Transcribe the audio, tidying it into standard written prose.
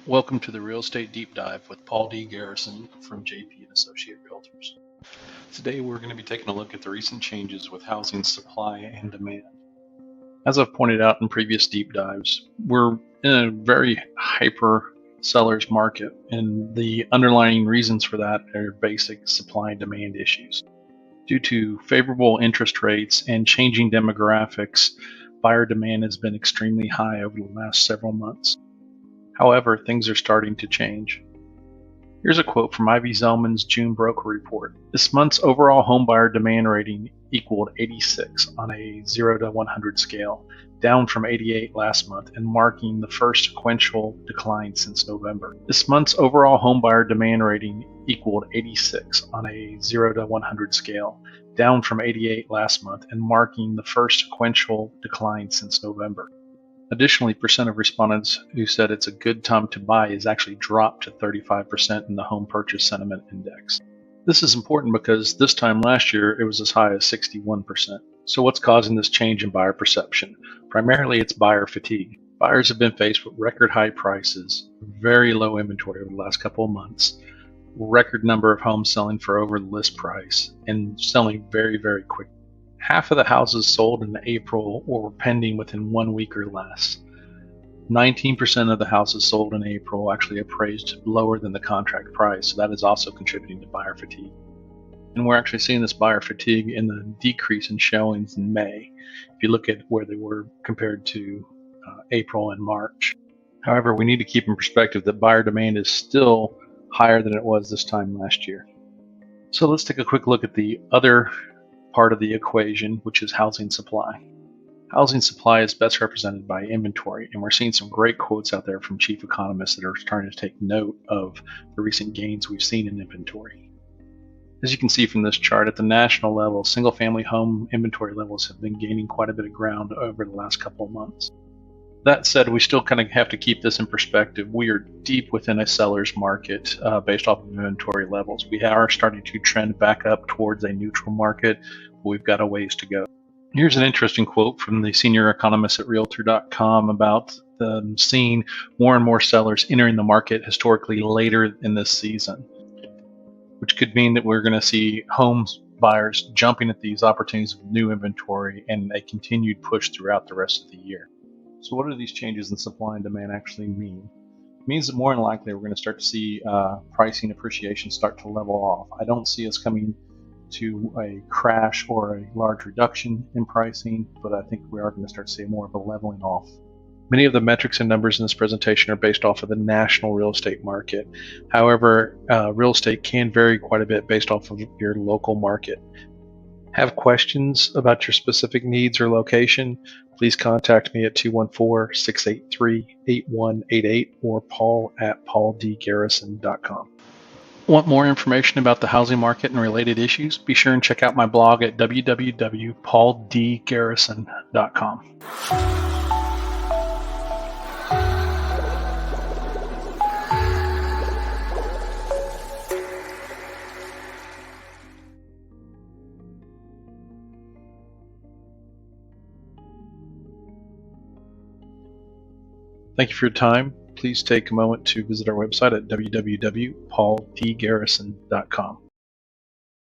Welcome to the Real Estate Deep Dive with Paul D. Garrison from JP and Associate Realtors. Today we're going to be taking a look at the recent changes with housing supply and demand. As I've pointed out in previous deep dives, we're in a very hyper seller's market, and the underlying reasons for that are basic supply and demand issues. Due to favorable interest rates and changing demographics, buyer demand has been extremely high over the last several months. However, things are starting to change. Here's a quote from Ivy Zelman's June broker report. This month's overall homebuyer demand rating equaled 86 on a 0 to 100 scale, down from 88 last month and marking the first sequential decline since November. This month's overall homebuyer demand rating equaled 86 on a 0 to 100 scale, down from 88 last month and marking the first sequential decline since November. Additionally, percent of respondents who said it's a good time to buy is actually dropped to 35% in the Home Purchase Sentiment Index. This is important because this time last year it was as high as 61%. So what's causing this change in buyer perception? Primarily it's buyer fatigue. Buyers have been faced with record high prices, very low inventory over the last couple of months, record number of homes selling for over the list price, and selling very, very quickly. Half of the houses sold in April were pending within 1 week or less. 19% of the houses sold in April actually appraised lower than the contract price, so that is also contributing to buyer fatigue. And we're actually seeing this buyer fatigue in the decrease in showings in May, if you look at where they were compared to April and March. However, we need to keep in perspective that buyer demand is still higher than it was this time last year. So let's take a quick look at the other part of the equation, which is housing supply. Housing supply is best represented by inventory, and we're seeing some great quotes out there from chief economists that are starting to take note of the recent gains we've seen in inventory. As you can see from this chart, at the national level, single-family home inventory levels have been gaining quite a bit of ground over the last couple of months. That said, we still kind of have to keep this in perspective. We are deep within a seller's market based off of inventory levels. We are starting to trend back up towards a neutral market, but we've got a ways to go. Here's an interesting quote from the senior economist at Realtor.com about seeing more and more sellers entering the market historically later in this season, which could mean that we're going to see home buyers jumping at these opportunities with new inventory and a continued push throughout the rest of the year. So what do these changes in supply and demand actually mean? It means that more than likely we're going to start to see pricing appreciation start to level off. I don't see us coming to a crash or a large reduction in pricing, but I think we are going to start to see more of a leveling off. Many of the metrics and numbers in this presentation are based off of the national real estate market. However, real estate can vary quite a bit based off of your local market. Have questions about your specific needs or location? Please contact me at 214-683-8188 or paul@pauldgarrison.com. Want more information about the housing market and related issues? Be sure and check out my blog at www.pauldgarrison.com. Thank you for your time. Please take a moment to visit our website at www.pauldgarrison.com.